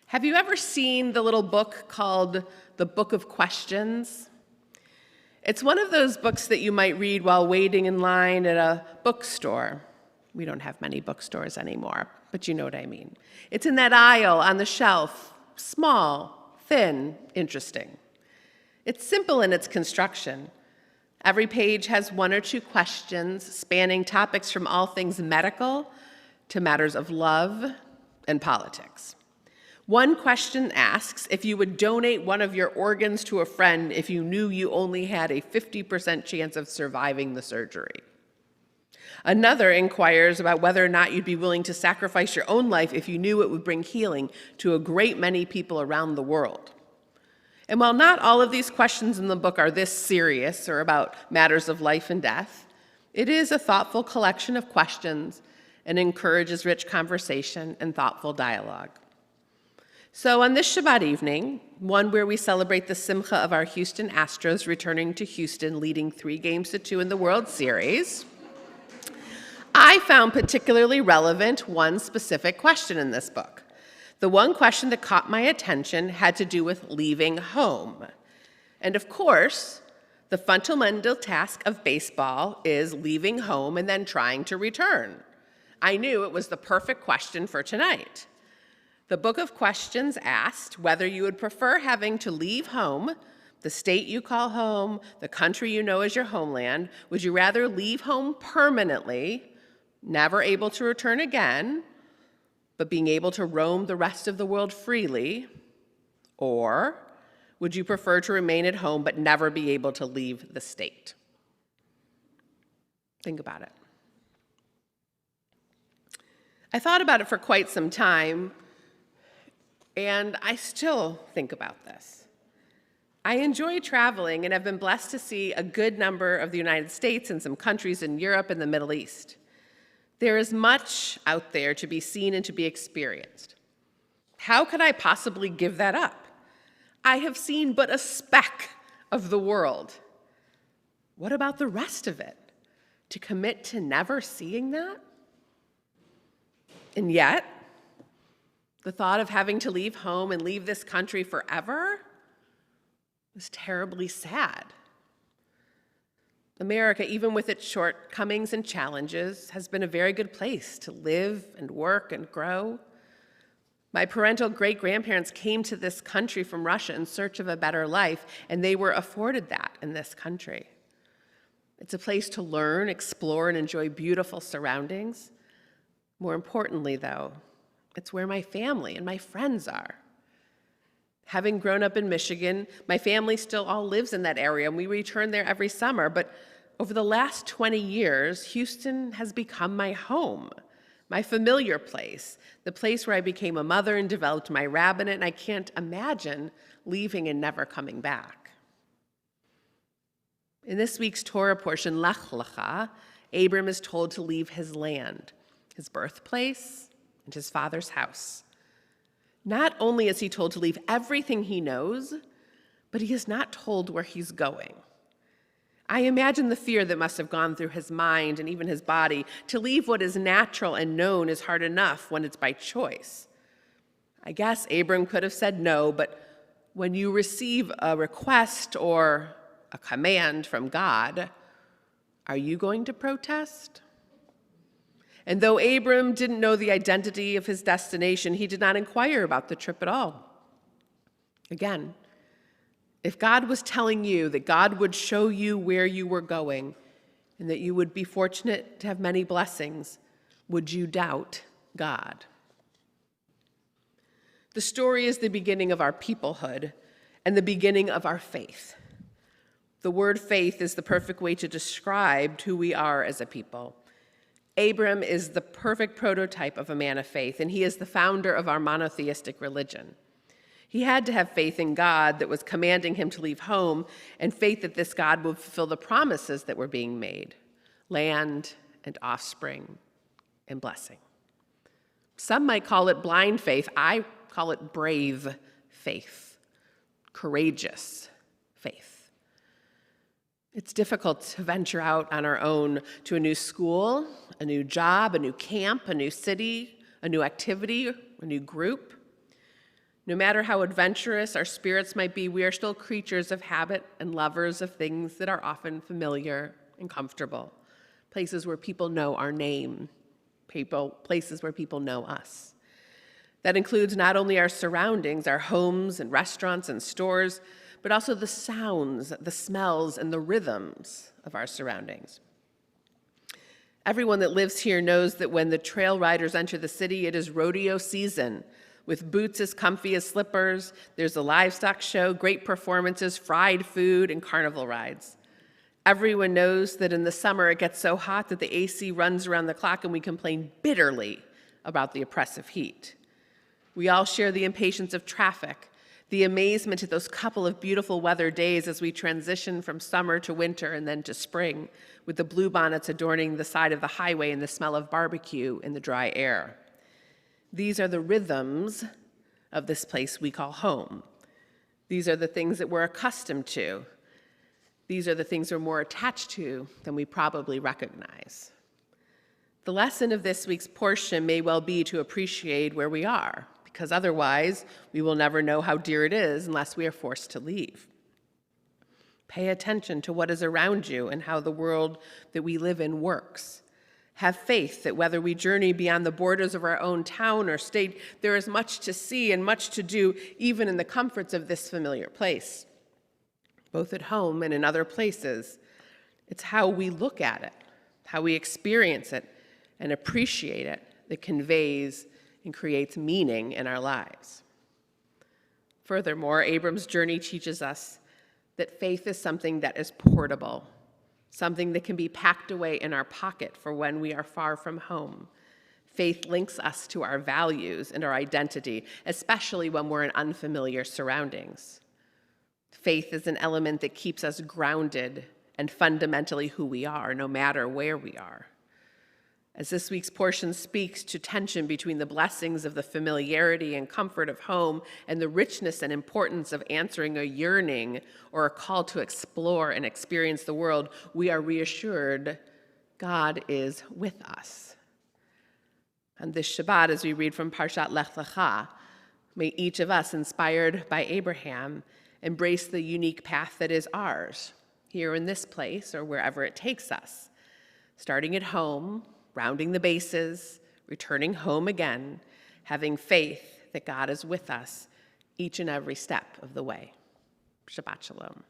Have you ever seen the little book called The Book of Questions? It's one of those books that you might read while waiting in line at a bookstore. We don't have many bookstores anymore, but you know what I mean. It's in that aisle on the shelf, small, thin, interesting. It's simple in its construction. Every page has one or two questions spanning topics from all things medical to matters of love and politics. One question asks if you would donate one of your organs to a friend if you knew you only had a 50% chance of surviving the surgery. Another inquires about whether or not you'd be willing to sacrifice your own life if you knew it would bring healing to a great many people around the world. And while not all of these questions in the book are this serious or about matters of life and death, it is a thoughtful collection of questions and encourages rich conversation and thoughtful dialogue. So on this Shabbat evening, one where we celebrate the simcha of our Houston Astros returning to Houston, leading 3-2 in the World Series, I found particularly relevant one specific question in this book. The one question that caught my attention had to do with leaving home. And of course, the fundamental task of baseball is leaving home and then trying to return. I knew it was the perfect question for tonight. The Book of Questions asked whether you would prefer having to leave home, the state you call home, the country you know as your homeland. Would you rather leave home permanently, never able to return again, but being able to roam the rest of the world freely? Or would you prefer to remain at home but never be able to leave the state? Think about it. I thought about it for quite some time, and I still think about this. I enjoy traveling and have been blessed to see a good number of the United States and some countries in Europe and the Middle East. There is much out there to be seen and to be experienced. How could I possibly give that up? I have seen but a speck of the world. What about the rest of it? To commit to never seeing that? And yet, the thought of having to leave home and leave this country forever was terribly sad. America, even with its shortcomings and challenges, has been a very good place to live and work and grow. My parental great-grandparents came to this country from Russia in search of a better life, and they were afforded that in this country. It's a place to learn, explore, and enjoy beautiful surroundings. More importantly, though, it's where my family and my friends are. Having grown up in Michigan, my family still all lives in that area, and we return there every summer. But over the last 20 years, Houston has become my home, my familiar place, the place where I became a mother and developed my rabbinate, and I can't imagine leaving and never coming back. In this week's Torah portion, Lech Lecha, Abram is told to leave his land, his birthplace, and his father's house. Not only is he told to leave everything he knows, but he is not told where he's going. I imagine the fear that must have gone through his mind and even his body. To leave what is natural and known is hard enough when it's by choice. I guess Abram could have said no, but when you receive a request or a command from God, are you going to protest? And though Abram didn't know the identity of his destination, he did not inquire about the trip at all. Again, if God was telling you that God would show you where you were going and that you would be fortunate to have many blessings, would you doubt God? The story is the beginning of our peoplehood and the beginning of our faith. The word faith is the perfect way to describe who we are as a people. Abram is the perfect prototype of a man of faith, and he is the founder of our monotheistic religion. He had to have faith in God that was commanding him to leave home, and faith that this God would fulfill the promises that were being made, land and offspring and blessing. Some might call it blind faith. I call it brave faith, courageous faith. It's difficult to venture out on our own to a new school, a new job, a new camp, a new city, a new activity, a new group. No matter how adventurous our spirits might be, we are still creatures of habit and lovers of things that are often familiar and comfortable, places where people know our name, places where people know us. That includes not only our surroundings, our homes and restaurants and stores, but also the sounds, the smells, and the rhythms of our surroundings. Everyone that lives here knows that when the trail riders enter the city, it is rodeo season, with boots as comfy as slippers. There's a livestock show, great performances, fried food, and carnival rides. Everyone knows that in the summer it gets so hot that the AC runs around the clock and we complain bitterly about the oppressive heat. We all share the impatience of traffic, the amazement at those couple of beautiful weather days as we transition from summer to winter and then to spring, with the bluebonnets adorning the side of the highway and the smell of barbecue in the dry air. These are the rhythms of this place we call home. These are the things that we're accustomed to. These are the things we're more attached to than we probably recognize. The lesson of this week's portion may well be to appreciate where we are, because otherwise we will never know how dear it is unless we are forced to leave. Pay attention to what is around you and how the world that we live in works. Have faith that whether we journey beyond the borders of our own town or state, there is much to see and much to do, even in the comforts of this familiar place. Both at home and in other places, it's how we look at it, how we experience it, and appreciate it that conveys and creates meaning in our lives. Furthermore, Abram's journey teaches us that faith is something that is portable, something that can be packed away in our pocket for when we are far from home. Faith links us to our values and our identity, especially when we're in unfamiliar surroundings. Faith is an element that keeps us grounded and fundamentally who we are, no matter where we are. As this week's portion speaks to tension between the blessings of the familiarity and comfort of home and the richness and importance of answering a yearning or a call to explore and experience the world, we are reassured God is with us. On this Shabbat, as we read from Parshat Lech Lecha, may each of us, inspired by Abraham, embrace the unique path that is ours, here in this place or wherever it takes us, starting at home, rounding the bases, returning home again, having faith that God is with us each and every step of the way. Shabbat Shalom.